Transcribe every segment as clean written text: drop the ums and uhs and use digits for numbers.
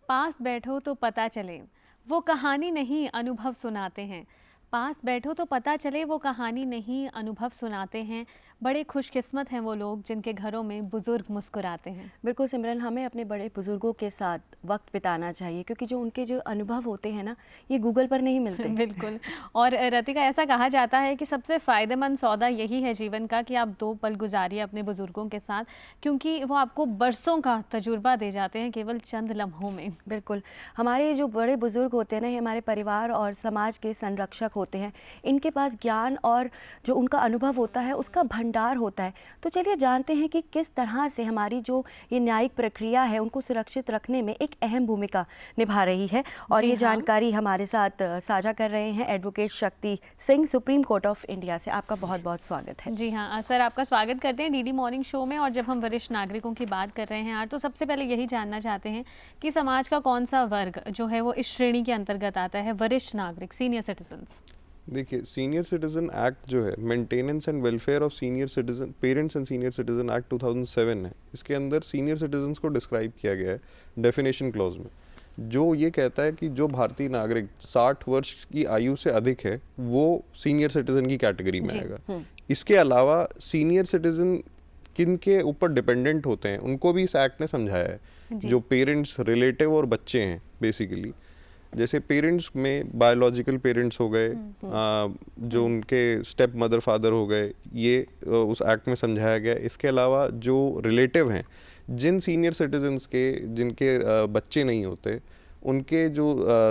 पास बैठो तो पता चले, वो कहानी नहीं अनुभव सुनाते हैं। पास बैठो तो पता चले, वो कहानी नहीं अनुभव सुनाते हैं। बड़े खुशकिस्मत हैं वो लोग जिनके घरों में बुजुर्ग मुस्कुराते हैं। बिल्कुल सिमरन, हमें अपने बड़े बुजुर्गों के साथ वक्त बिताना चाहिए क्योंकि जो उनके जो अनुभव होते हैं ना, ये गूगल पर नहीं मिलते। बिल्कुल। और रतिका, ऐसा कहा जाता है कि सबसे फ़ायदेमंद सौदा यही है जीवन का कि आप 2 पल गुजारिए अपने बुजुर्गों के साथ, क्योंकि वो आपको बरसों का तजुर्बा दे जाते हैं केवल चंद लम्हों में। बिल्कुल, हमारे जो बड़े बुजुर्ग होते हैं ना, ये हमारे परिवार और समाज के संरक्षक होते हैं। इनके पास ज्ञान और जो उनका अनुभव होता है उसका भंडार होता है। तो चलिए जानते हैं कि किस तरह से हमारी जो ये न्यायिक प्रक्रिया है उनको सुरक्षित रखने में एक अहम भूमिका निभा रही है। और जी ये हाँ। जानकारी हमारे साथ साझा कर रहे हैं advocate Shakti Singh, supreme court of India से। आपका बहुत बहुत स्वागत है। जी हाँ सर, आपका स्वागत करते हैं डीडी मॉर्निंग शो में। और जब हम वरिष्ठ नागरिकों की बात कर रहे हैं यार, तो सबसे पहले यही जानना चाहते हैं कि समाज का कौन सा वर्ग जो है वो इस श्रेणी के अंतर्गत आता है, वरिष्ठ नागरिक, सीनियर सिटीजन्स? देखिए, सीनियर सिटीजन एक्ट जो है, maintenance and welfare of senior citizen, parents and senior citizen act 2007 है। इसके अंदर सीनियर सिटीजन्स को डिस्क्राइब किया गया है डेफिनेशन क्लॉज में, जो ये कहता है कि जो भारतीय नागरिक 60 वर्ष की आयु से अधिक है वो सीनियर सिटीजन की कैटेगरी में आएगा। इसके अलावा सीनियर सिटीजन किन के ऊपर डिपेंडेंट होते हैं उनको भी इस एक्ट ने समझाया है। जो पेरेंट्स, रिलेटिव और बच्चे हैं बेसिकली, जैसे पेरेंट्स में बायोलॉजिकल पेरेंट्स हो गए, जो उनके स्टेप मदर फादर हो गए, ये उस एक्ट में समझाया गया। इसके अलावा जो रिलेटिव हैं, जिन सीनियर सिटीजन्स के जिनके बच्चे नहीं होते, उनके जो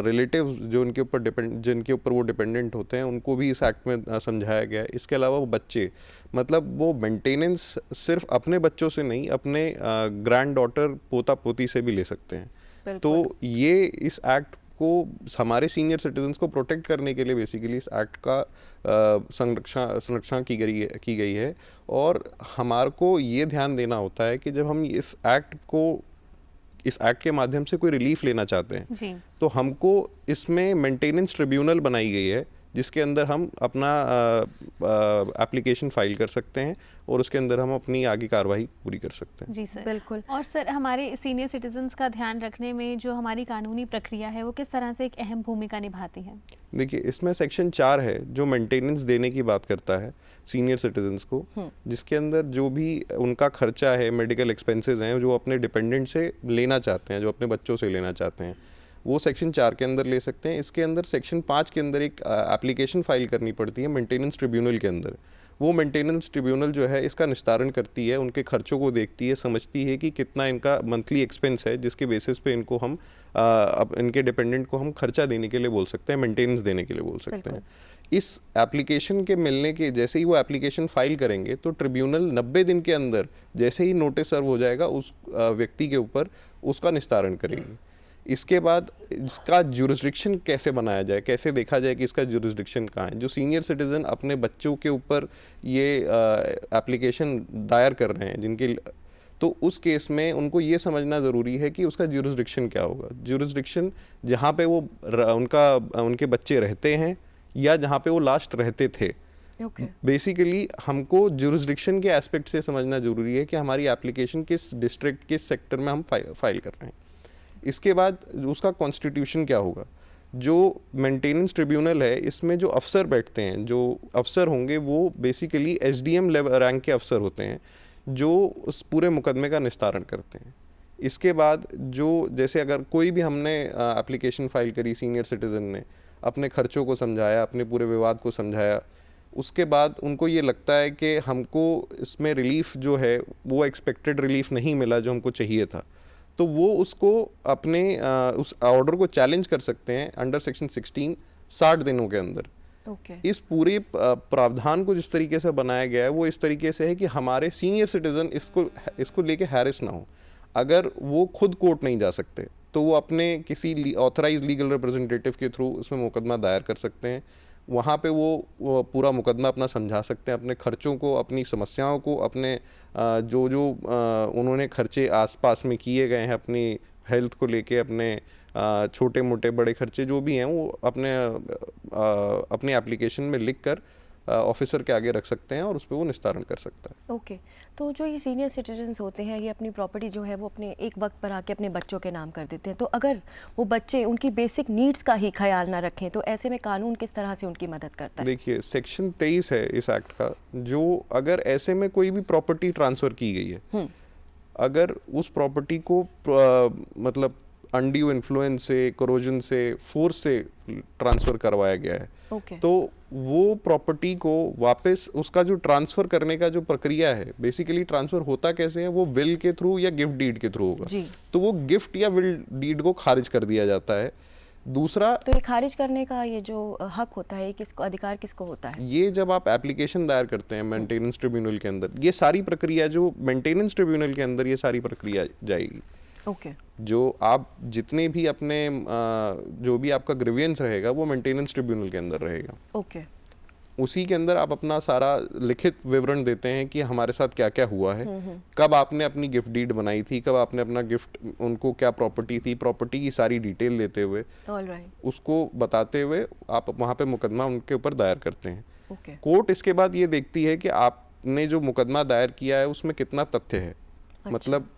रिलेटिव जो उनके ऊपर जिनके ऊपर वो डिपेंडेंट होते हैं, उनको भी इस एक्ट में समझाया गया है। इसके अलावा वो बच्चे, मतलब वो मेंटेनेंस सिर्फ अपने बच्चों से नहीं, अपने ग्रैंड डॉटर, पोता पोती से भी ले सकते हैं। तो ये इस एक्ट को हमारे सीनियर सिटीजन्स को प्रोटेक्ट करने के लिए बेसिकली इस एक्ट का संरक्षण की गई है। और हमारे को ये ध्यान देना होता है कि जब हम इस एक्ट के माध्यम से कोई रिलीफ लेना चाहते हैं तो हमको इसमें मेंटेनेंस ट्रिब्यूनल बनाई गई है, जिसके अंदर हम अपना एप्लीकेशन फाइल कर सकते हैं और उसके अंदर हम अपनी आगे कार्रवाई पूरी कर सकते हैं। जी सर, बिल्कुल। और सर, हमारे सीनियर सिटीजन्स का ध्यान रखने में जो हमारी कानूनी प्रक्रिया है वो किस तरह से एक अहम भूमिका निभाती है? देखिए, इसमें सेक्शन 4 है जो मेंटेनेंस देने की बात करता है सीनियर सिटीजन्स को, जिसके अंदर जो भी उनका खर्चा है, मेडिकल एक्सपेंसेस हैं, जो अपने डिपेंडेंट से लेना चाहते हैं, जो अपने बच्चों से लेना चाहते हैं, वो सेक्शन 4 के अंदर ले सकते हैं। इसके अंदर सेक्शन 5 के अंदर एक एप्लीकेशन फाइल करनी पड़ती है मेंटेनेंस ट्रिब्यूनल के अंदर। वो मेंटेनेंस ट्रिब्यूनल जो है इसका निस्तारण करती है, उनके खर्चों को देखती है, समझती है कि कितना इनका मंथली एक्सपेंस है, जिसके बेसिस पे इनको हम अब इनके डिपेंडेंट को हम खर्चा देने के लिए बोल सकते हैं, मेंटेनेंस देने के लिए बोल सकते हैं। इस एप्लीकेशन के मिलने के जैसे ही वो एप्लीकेशन फाइल करेंगे तो ट्रिब्यूनल 90 दिन के अंदर जैसे ही नोटिस सर्व हो जाएगा उस व्यक्ति के ऊपर, उसका निस्तारण करेगी। इसके बाद इसका जुरिस्डिक्शन कैसे बनाया जाए, कैसे देखा जाए कि इसका जुरिस्डिक्शन कहाँ है। जो सीनियर सिटीजन अपने बच्चों के ऊपर ये एप्लीकेशन दायर कर रहे हैं जिनके, तो उस केस में उनको ये समझना ज़रूरी है कि उसका जुरिस्डिक्शन क्या होगा। जुरिस्डिक्शन जहाँ पे वो उनके बच्चे रहते हैं या जहाँ पे वो लास्ट रहते थे। बेसिकली हमको जुरिस्डिक्शन के एस्पेक्ट से समझना जरूरी है कि हमारी एप्लीकेशन किस डिस्ट्रिक्ट, किस सेक्टर में हम फाइल कर रहे हैं। इसके बाद उसका कॉन्स्टिट्यूशन क्या होगा। जो मेंटेनेंस ट्रिब्यूनल है, इसमें जो अफसर बैठते हैं, जो अफसर होंगे वो बेसिकली एसडीएम लेवल रैंक के अफसर होते हैं, जो उस पूरे मुकदमे का निस्तारण करते हैं। इसके बाद जो, जैसे अगर कोई भी हमने एप्लीकेशन फाइल करी, सीनियर सिटीजन ने अपने खर्चों को समझाया, अपने पूरे विवाद को समझाया, उसके बाद उनको ये लगता है कि हमको इसमें रिलीफ जो है वो एक्सपेक्टेड रिलीफ नहीं मिला जो हमको चाहिए था, तो वो उसको अपने उस ऑर्डर को चैलेंज कर सकते हैं अंडर सेक्शन 16 60 दिनों के अंदर। इस पूरे प्रावधान को जिस तरीके से बनाया गया है वो इस तरीके से है कि हमारे सीनियर सिटीजन इसको लेके हैरेस ना हो। अगर वो खुद कोर्ट नहीं जा सकते तो वो अपने किसी ऑथराइज लीगल रिप्रेजेंटेटिव के थ्रू उसमें मुकदमा दायर कर सकते हैं। वहाँ पे वो पूरा मुकदमा अपना समझा सकते हैं, अपने खर्चों को, अपनी समस्याओं को, अपने जो उन्होंने खर्चे आसपास में किए गए हैं अपनी हेल्थ को लेके, अपने छोटे मोटे बड़े खर्चे जो भी हैं वो अपने एप्लीकेशन में लिख कर ऑफिसर के आगे रख सकते हैं और उस पर वो निस्तारण कर सकता है। ओके, तो जो ये सीनियर सिटीजन्स होते हैं ये अपनी प्रॉपर्टी जो है वो अपने एक वक्त पर आके अपने बच्चों के नाम कर देते हैं, तो अगर वो बच्चे उनकी बेसिक नीड्स का ही ख्याल ना रखें तो ऐसे में कानून किस तरह से उनकी मदद करता है? देखिए सेक्शन 23 है इस एक्ट का, जो अगर ऐसे में कोई भी प्रॉपर्टी ट्रांसफ़र की गई है, अगर उस प्रॉपर्टी को मतलब अनड्यू इन्फ्लुएंस से, कोरोजन से, फोर्स से ट्रांसफ़र करवाया गया है, तो वो प्रॉपर्टी को वापस उसका जो ट्रांसफ़र करने का जो प्रक्रिया है, बेसिकली ट्रांसफ़र होता कैसे है, वो विल के थ्रू या गिफ्ट डीड के थ्रू होगा। तो वो गिफ्ट या विल डीड को खारिज कर दिया जाता है। दूसरा, तो ये खारिज करने का ये जो हक होता है, किसको, अधिकार किसको होता है? ये जब आप एप्लीकेशन दायर करते हैं मेंटेनेंस ट्रिब्यूनल के अंदर, ये सारी प्रक्रिया जो मेंटेनेंस ट्रिब्यूनल के अंदर ये सारी प्रक्रिया जाएगी। जो आप जितने भी अपने जो भी आपका ग्रीवियंस रहेगा वो मेंटेनेंस ट्रिब्यूनल के अंदर रहेगा। उसी के अंदर आप अपना सारा लिखित विवरण देते हैं कि हमारे साथ क्या क्या हुआ है, कब आपने अपनी गिफ्ट डीड बनाई थी, कब आपने अपना गिफ्ट, उनको क्या प्रॉपर्टी थी, प्रॉपर्टी की सारी डिटेल देते हुए, उसको बताते हुए आप वहाँ पे मुकदमा उनके ऊपर दायर करते हैं। कोर्ट इसके बाद ये देखती है कि आपने जो मुकदमा दायर किया है उसमें कितना तथ्य है, मतलब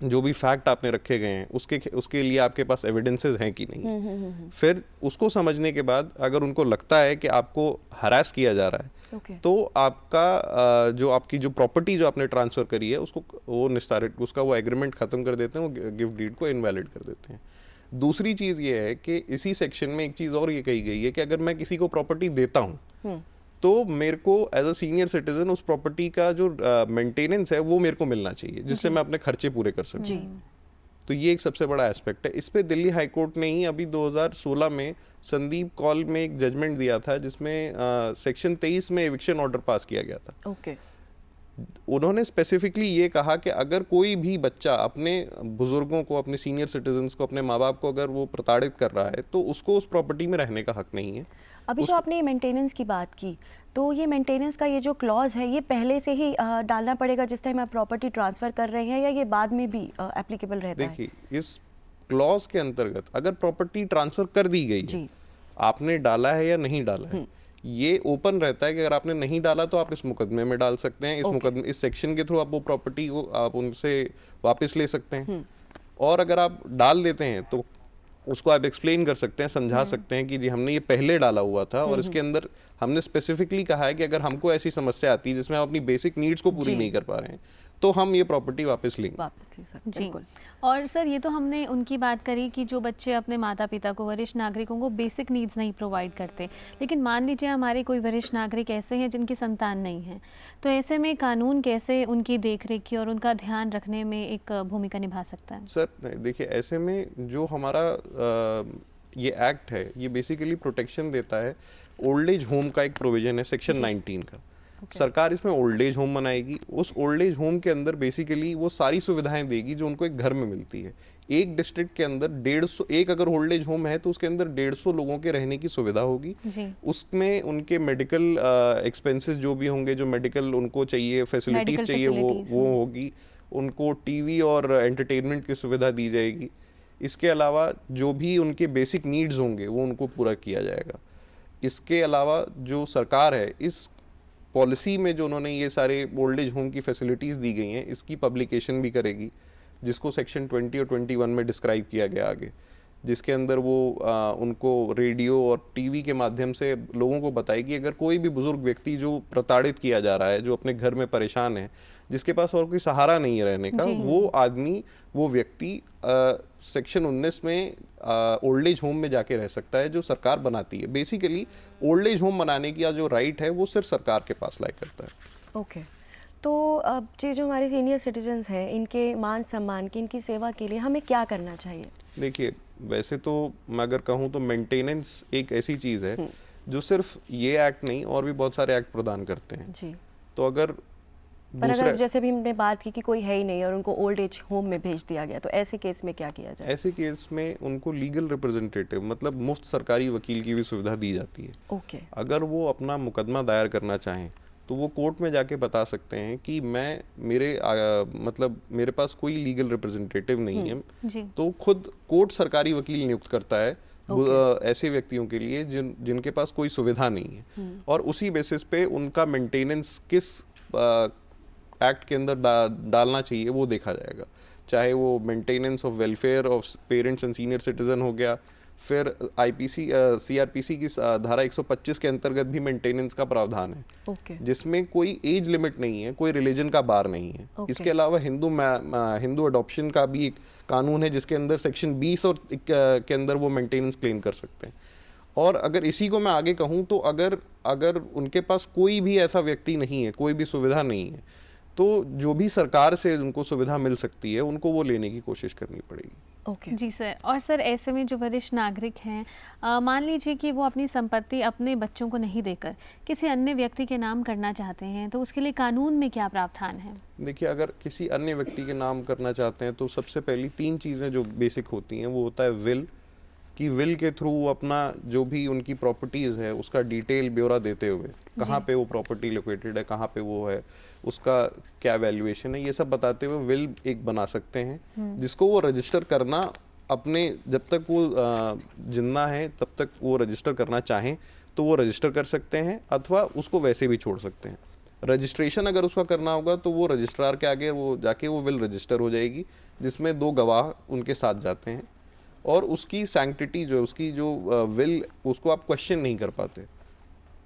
जो भी फैक्ट आपने रखे गए हैं उसके लिए आपके पास एविडेंसेस हैं कि नहीं। फिर उसको समझने के बाद अगर उनको लगता है कि आपको हरास किया जा रहा है, तो आपका जो आपकी जो प्रॉपर्टी जो आपने ट्रांसफ़र करी है उसको वो निस्तारित, उसका वो एग्रीमेंट ख़त्म कर देते हैं, वो गिफ्ट डीड को इनवैलिड कर देते हैं। दूसरी चीज़ ये है कि इसी सेक्शन में एक चीज़ और ये कही गई है कि अगर मैं किसी को प्रॉपर्टी देता हूँ तो मेरे को एज अ सीनियर सिटीजन उस प्रॉपर्टी का जो मेंटेनेंस है वो मेरे को मिलना चाहिए, जिससे मैं अपने खर्चे पूरे कर सकूं। तो ये एक सबसे बड़ा एस्पेक्ट है। इस पे दिल्ली हाई कोर्ट ने ही अभी 2016 में संदीप कॉल में एक जजमेंट दिया था, जिसमें सेक्शन 23 में एविक्शन ऑर्डर पास किया गया था। उन्होंने स्पेसिफिकली ये कहा कि अगर कोई भी बच्चा अपने बुजुर्गों को, अपने सीनियर सिटीजन्स को, अपने माँ बाप को अगर वो प्रताड़ित कर रहा है तो उसको उस प्रॉपर्टी में रहने का हक नहीं है। अभी जो आपने मेंटेनेंस की बात की, तो ये मेंटेनेंस का ये जो क्लॉज है ये पहले से ही डालना पड़ेगा जिस टाइम आप प्रॉपर्टी ट्रांसफ़र कर रहे हैं, या ये बाद में भी एप्लीकेबल रहता है? देखिए, इस क्लॉज के अंतर्गत अगर प्रॉपर्टी ट्रांसफ़र कर दी गई है, आपने डाला है या नहीं डाला है, ये ओपन रहता है कि अगर आपने नहीं डाला तो आप इस मुकदमे में डाल सकते हैं। इस मुकदमे, इस सेक्शन के थ्रू आप वो प्रॉपर्टी को आप उनसे वापस ले सकते हैं। और अगर आप डाल देते हैं तो उसको आप एक्सप्लेन कर सकते हैं, समझा सकते हैं कि जी हमने ये पहले डाला हुआ था और इसके अंदर हमने स्पेसिफिकली कहा है कि अगर हमको ऐसी समस्या आती है जिसमें हम अपनी बेसिक नीड्स को पूरी नहीं कर पा रहे हैं तो हम ये प्रॉपर्टी वापस लेंगे। वापस ले सकते जी। और सर ये तो हमने उनकी बात करी कि जो बच्चे अपने माता पिता को, वरिष्ठ नागरिकों को बेसिक नीड्स नहीं प्रोवाइड करते, लेकिन मान लीजिए हमारे कोई वरिष्ठ नागरिक ऐसे हैं जिनकी संतान नहीं है, तो ऐसे में कानून कैसे उनकी देखरेख की और उनका ध्यान रखने में एक भूमिका निभा सकता है? सर देखिए, ऐसे में जो हमारा ये एक्ट है ये बेसिकली प्रोटेक्शन देता है। ओल्ड एज होम का एक प्रोविजन है सेक्शन 19 का। सरकार इसमें ओल्ड एज होम बनाएगी। उस ओल्ड एज होम के अंदर बेसिकली वो सारी सुविधाएं देगी जो उनको एक घर में मिलती है। एक डिस्ट्रिक्ट के अंदर 150, एक अगर ओल्ड एज होम है तो उसके अंदर 150 लोगों के रहने की सुविधा होगी। उसमें उनके मेडिकल एक्सपेंसेस जो भी होंगे, जो मेडिकल उनको चाहिए, फैसिलिटीज चाहिए, वो होगी। उनको टीवी और एंटरटेनमेंट की सुविधा दी जाएगी। इसके अलावा जो भी उनके बेसिक नीड्स होंगे वो उनको पूरा किया जाएगा। इसके अलावा जो सरकार है, इस पॉलिसी में जो उन्होंने ये सारे ओल्ड एज होम की फैसिलिटीज़ दी गई हैं, इसकी पब्लिकेशन भी करेगी, जिसको सेक्शन 20 और 21 में डिस्क्राइब किया गया आगे, जिसके अंदर वो उनको रेडियो और टीवी के माध्यम से लोगों को बताएगी अगर कोई भी बुजुर्ग व्यक्ति जो प्रताड़ित किया जा रहा है, जो अपने घर में परेशान है, जिसके पास और कोई सहारा नहीं है रहने का, वो आदमी, वो व्यक्ति सेक्शन 19 में ओल्ड एज होम में जाके रह सकता है, जो सरकार बनाती है। बेसिकली ओल्ड एज होम बनाने की जो राइट है वो सिर्फ सरकार के पास लाई करता है। तो अब ये जो हमारे सीनियर सिटीजन्स हैं, इनके मान सम्मान की, इनकी सेवा के लिए हमें क्या करना चाहिए? देखिए, वैसे तो मैं अगर कहूँ तो मेंटेनेंस एक ऐसी चीज़ है जो सिर्फ ये एक्ट नहीं और भी बहुत सारे एक्ट प्रदान करते हैं जी। तो अगर जैसे भी हमने बात की कि कोई है ही नहीं और उनको ओल्ड एज होम में भेज दिया गया, तो ऐसे केस में क्या किया जाए? ऐसे केस में उनको लीगल रिप्रेजेंटेटिव, मतलब मुफ्त सरकारी वकील की भी सुविधा दी जाती है। अगर वो अपना मुकदमा दायर करना चाहें तो वो कोर्ट में जाके बता सकते हैं कि मतलब मेरे पास कोई लीगल रिप्रेजेंटेटिव नहीं है, तो खुद कोर्ट सरकारी वकील नियुक्त करता है ऐसे व्यक्तियों के लिए जिनके पास कोई सुविधा नहीं है, और उसी बेसिस पे उनका मेंटेनेंस किस एक्ट के अंदर डालना चाहिए वो देखा जाएगा, चाहे वो maintenance of welfare of parents and senior citizen हो गया, फिर आईपीसी सीआरपीसी की धारा 125 के अंतर्गत भी मेंटेनेंस का प्रावधान है, जिसमें कोई एज लिमिट नहीं है, कोई रिलीजन का बार नहीं है। इसके अलावा हिंदू अडॉप्शन का भी एक कानून है जिसके अंदर सेक्शन 20 और के अंदर वो मेंटेनेंस क्लेम कर सकते हैं। और अगर इसी को मैं आगे कहूँ तो अगर उनके पास कोई भी ऐसा व्यक्ति नहीं है, कोई भी सुविधा नहीं है, तो जो भी सरकार से उनको सुविधा मिल सकती है उनको वो लेने की कोशिश करनी पड़ेगी। जी सर। और सर ऐसे में जो वरिष्ठ नागरिक हैं, मान लीजिए कि वो अपनी संपत्ति अपने बच्चों को नहीं देकर किसी अन्य व्यक्ति के नाम करना चाहते हैं, तो उसके लिए कानून में क्या प्रावधान है? देखिए, अगर किसी अन्य व्यक्ति के नाम करना चाहते हैं तो सबसे पहली 3 चीज़ें जो बेसिक होती हैं वो होता है विल, कि विल के थ्रू अपना जो भी उनकी प्रॉपर्टीज़ है उसका डिटेल ब्यौरा देते हुए, कहाँ पे वो प्रॉपर्टी लोकेटेड है, कहाँ पे वो है, उसका क्या वैल्यूएशन है, ये सब बताते हुए विल एक बना सकते हैं, जिसको वो रजिस्टर करना अपने, जब तक वो जिंदा है तब तक वो रजिस्टर करना चाहें तो वो रजिस्टर कर सकते हैं, अथवा उसको वैसे भी छोड़ सकते हैं। रजिस्ट्रेशन अगर उसका करना होगा तो वो रजिस्ट्रार के आगे वो जाके वो विल रजिस्टर हो जाएगी, जिसमें 2 गवाह उनके साथ जाते हैं, और उसकी सैंक्टिटी जो है, उसकी जो विल, उसको आप क्वेश्चन नहीं कर पाते।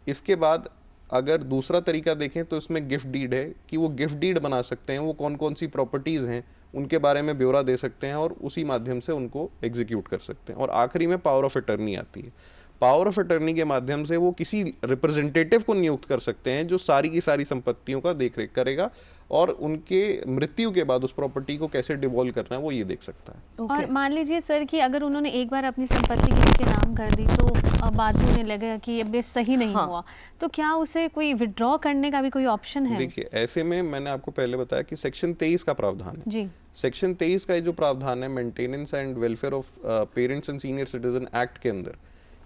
इसके बाद अगर दूसरा तरीका देखें तो इसमें गिफ्ट डीड है, कि वो गिफ्ट डीड बना सकते हैं, वो कौन कौन सी प्रॉपर्टीज़ हैं उनके बारे में ब्यौरा दे सकते हैं और उसी माध्यम से उनको एग्जीक्यूट कर सकते हैं। और आखिरी में पावर ऑफ अटर्नी आती है। पावर ऑफ अटर्नी के माध्यम से वो किसी रिप्रेजेंटेटिव को नियुक्त कर सकते हैं जो सारी की सारी संपत्तियों का देखरेख करेगा और उनके मृत्यु के बाद उस प्रॉपर्टी को कैसे डिवॉल्व करना है वो ये देख सकता है। और मान लीजिए सर कि अगर उन्होंने एक बार अपनी संपत्ति किसी के नाम कर दी तो बाद में उन्हें लगे कि ये सही नहीं हुआ, तो क्या उसे कोई विड्रॉ करने का भी कोई ऑप्शन है? देखिए, ऐसे में मैंने आपको पहले बताया कि सेक्शन 23 का प्रावधान है जी। सेक्शन 23 का जो प्रावधान है maintenance and welfare of parents and senior citizen act के अंदर,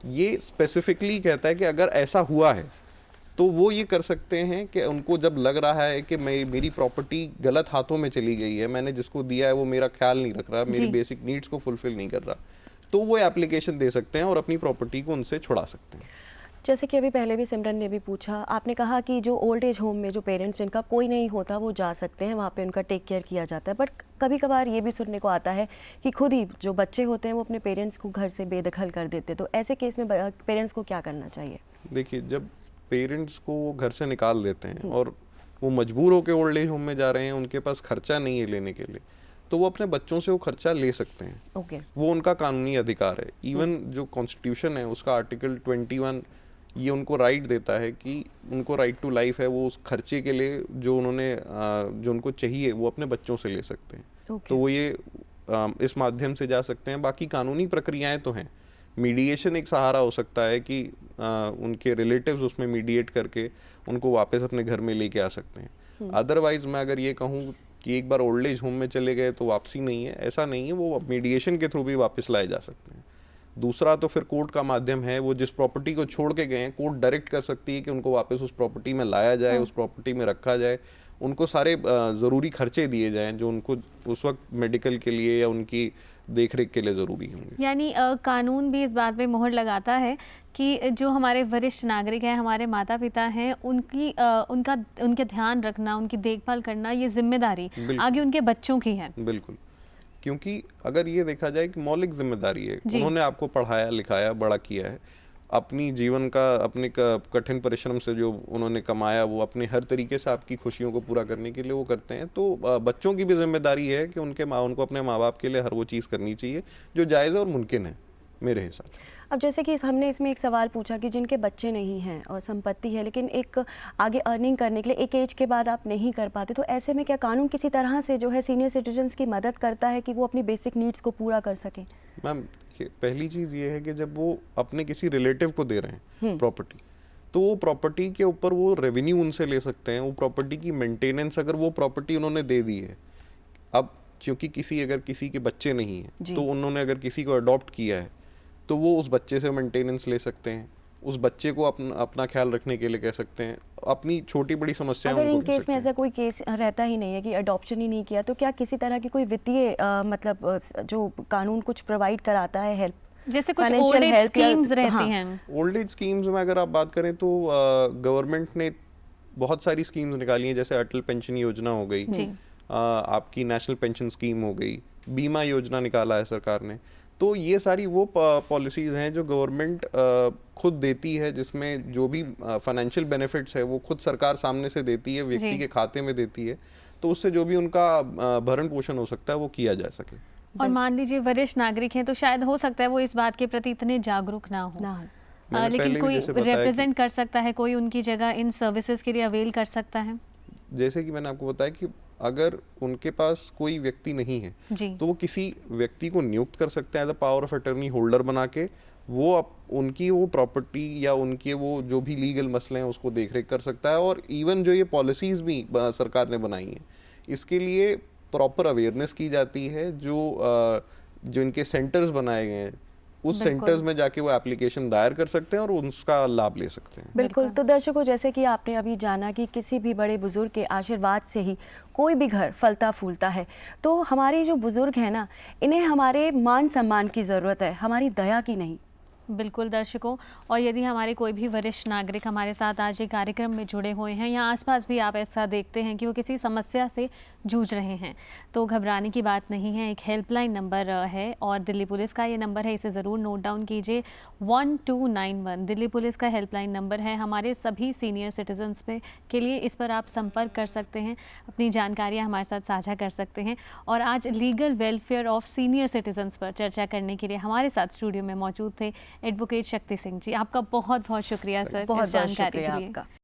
ये स्पेसिफिकली कहता है कि अगर ऐसा हुआ है तो वो ये कर सकते हैं कि उनको जब लग रहा है कि मेरी प्रॉपर्टी गलत हाथों में चली गई है, मैंने जिसको दिया है वो मेरा ख्याल नहीं रख रहा, मेरी बेसिक नीड्स को फुलफिल नहीं कर रहा, तो वो एप्लीकेशन दे सकते हैं और अपनी प्रॉपर्टी को उनसे छुड़ा सकते हैं। जैसे कि अभी पहले भी सिमरन ने भी पूछा, आपने कहा कि जो ओल्ड एज होम में जो पेरेंट्स जिनका कोई नहीं होता वो जा सकते हैं, वहाँ पे उनका टेक केयर किया जाता है, बट कभी कभार ये भी सुनने को आता है कि खुद ही जो बच्चे होते हैं वो अपने पेरेंट्स को घर से बेदखल कर देते हैं, तो ऐसे केस में पेरेंट्स को क्या करना चाहिए? देखिए, जब पेरेंट्स को घर से निकाल देते हैं और वो मजबूर होकर ओल्ड एज होम में जा रहे हैं, उनके पास खर्चा नहीं है लेने के लिए, तो वो अपने बच्चों से वो खर्चा ले सकते हैं। वो उनका कानूनी अधिकार है। इवन जो कॉन्स्टिट्यूशन है उसका आर्टिकल 21 ये उनको राइट देता है कि उनको राइट टू लाइफ है, वो उस खर्चे के लिए जो उनको चाहिए वो अपने बच्चों से ले सकते हैं। तो वो ये इस माध्यम से जा सकते हैं। बाकी कानूनी प्रक्रियाएं तो हैं, मीडिएशन एक सहारा हो सकता है कि उनके रिलेटिव्स उसमें मीडिएट करके उनको वापस अपने घर में लेके आ सकते हैं। अदरवाइज मैं अगर ये कहूँ कि एक बार ओल्ड एज होम में चले गए तो वापसी नहीं है, ऐसा नहीं है, वो मीडिएशन के थ्रू भी वापस लाए जा सकते हैं। दूसरा तो फिर कोर्ट का माध्यम है, वो जिस प्रॉपर्टी को छोड़ के गए हैं कोर्ट डायरेक्ट कर सकती है कि उनको वापस उस प्रॉपर्टी में लाया जाए, उस प्रॉपर्टी में रखा जाए, उनको सारे ज़रूरी खर्चे दिए जाएं जो उनको उस वक्त मेडिकल के लिए या उनकी देखरेख के लिए ज़रूरी होंगे। यानी कानून भी इस बात पे मोहर लगाता है कि जो हमारे वरिष्ठ नागरिक हैं, हमारे माता पिता हैं, उनका ध्यान रखना, उनकी देखभाल करना, ये जिम्मेदारी आगे उनके बच्चों की है। बिल्कुल, क्योंकि अगर ये देखा जाए कि मौलिक जिम्मेदारी है, उन्होंने आपको पढ़ाया लिखाया बड़ा किया है, अपनी जीवन का अपने कठिन परिश्रम से जो उन्होंने कमाया वो अपने हर तरीके से आपकी खुशियों को पूरा करने के लिए वो करते हैं। तो बच्चों की भी जिम्मेदारी है कि उनको अपने माँ बाप के लिए हर वो चीज़ करनी चाहिए जो जायज़ और मुमकिन है मेरे हिसाब से। अब जैसे कि हमने इसमें एक सवाल पूछा कि जिनके बच्चे नहीं हैं और संपत्ति है लेकिन एक आगे अर्निंग करने के लिए एक एज के बाद आप नहीं कर पाते, तो ऐसे में क्या कानून किसी तरह से जो है सीनियर सिटीजन्स की मदद करता है कि वो अपनी बेसिक नीड्स को पूरा कर सकें? मैम, पहली चीज़ ये है कि जब वो अपने किसी रिलेटिव को दे रहे हैं प्रॉपर्टी, तो वो प्रॉपर्टी के ऊपर वो रेवेन्यू उनसे ले सकते हैं। वो प्रॉपर्टी की मेंटेनेंस अगर वो प्रॉपर्टी उन्होंने दे दी है, अब क्योंकि अगर किसी के बच्चे नहीं हैं तो उन्होंने अगर किसी को अडॉप्ट किया है तो वो उस बच्चे से मेंटेनेंस ले सकते हैं, उस बच्चे को अपना ख्याल रखने के लिए कह सकते हैं, अपनी छोटी बड़ी समस्याएं अगर इन केस में ऐसा कोई केस रहता ही नहीं है कि अडॉप्शन ही नहीं किया, तो क्या किसी तरह की कोई वित्तीय मतलब जो कानून कुछ प्रोवाइड कराता है हेल्प, जैसे कुछ ओल्ड एज स्कीम्स रहती हैं? ओल्ड एज स्कीम्स में अगर आप बात करें तो गवर्नमेंट ने बहुत सारी स्कीम्स निकाली हैं, जैसे अटल पेंशन योजना हो गई, जी। आपकी नेशनल पेंशन स्कीम हो गई, बीमा योजना निकाला है सरकार ने। तो ये सारी वो पॉलिसीज़ हैं जो गवर्नमेंट खुद देती है, जिसमें जो भी फाइनेंशियल बेनिफिट्स है वो खुद सरकार सामने से देती है, व्यक्ति जी। के खाते में देती है, तो उससे जो भी उनका भरण पोषण हो सकता है वो किया जा सके। और मान लीजिए वरिष्ठ नागरिक हैं तो शायद हो सकता है वो इस बात के प्रति इतने जागरूक ना हो, ना हो। मैंने लेकिन पहले भी कोई जैसे बताया कि रिप्रेजेंट कर सकता है, कोई उनकी जगह इन सर्विसेज के लिए अवेल कर सकता है। जैसे कि मैंने आपको बताया कि अगर उनके पास कोई व्यक्ति नहीं है जी। तो वो किसी व्यक्ति को नियुक्त कर सकते हैं as a power of attorney holder बना के, वो उनकी वो प्रॉपर्टी या उनके वो जो भी लीगल मसले हैं उसको देख रेख कर सकता है। और इवन जो ये पॉलिसीज़ भी सरकार ने बनाई हैं, इसके लिए प्रॉपर अवेयरनेस की जाती है। जो इनके सेंटर्स बनाए गए हैं, उस बिल्कुल। सेंटर्स में जाके वो एप्लीकेशन दायर कर सकते हैं और उसका लाभ ले सकते हैं। बिल्कुल। तो दर्शकों, जैसे कि आपने अभी जाना कि किसी भी बड़े बुजुर्ग के आशीर्वाद से ही कोई भी घर फलता फूलता है, तो हमारे जो बुजुर्ग हैं ना, इन्हें हमारे मान सम्मान की ज़रूरत है, हमारी दया की नहीं। बिल्कुल दर्शकों, और यदि हमारे कोई भी वरिष्ठ नागरिक हमारे साथ आज ये कार्यक्रम में जुड़े हुए हैं या आसपास भी आप ऐसा देखते हैं कि वो किसी समस्या से जूझ रहे हैं, तो घबराने की बात नहीं है। एक हेल्पलाइन नंबर है और दिल्ली पुलिस का ये नंबर है, इसे ज़रूर नोट डाउन कीजिए। 1291 दिल्ली पुलिस का हेल्पलाइन नंबर है हमारे सभी सीनियर सिटीजन्स के लिए। इस पर आप संपर्क कर सकते हैं, अपनी जानकारियाँ हमारे साथ साझा कर सकते हैं। और आज legal welfare of senior citizens पर चर्चा करने के लिए हमारे साथ स्टूडियो में मौजूद थे एडवोकेट शक्ति सिंह जी। आपका बहुत बहुत शुक्रिया सर बहुत इस बहुत जानकारी शुक्रिया के लिए। आपका।